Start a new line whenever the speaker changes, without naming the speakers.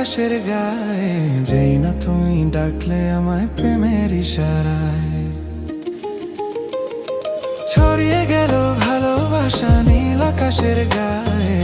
আকাশের গায়ে, যেই না তুমি ডাকলে আমায় প্রেমের ইশারায়। ছড়িয়ে গেল ভালোবাসা নীল আকাশের গায়ে,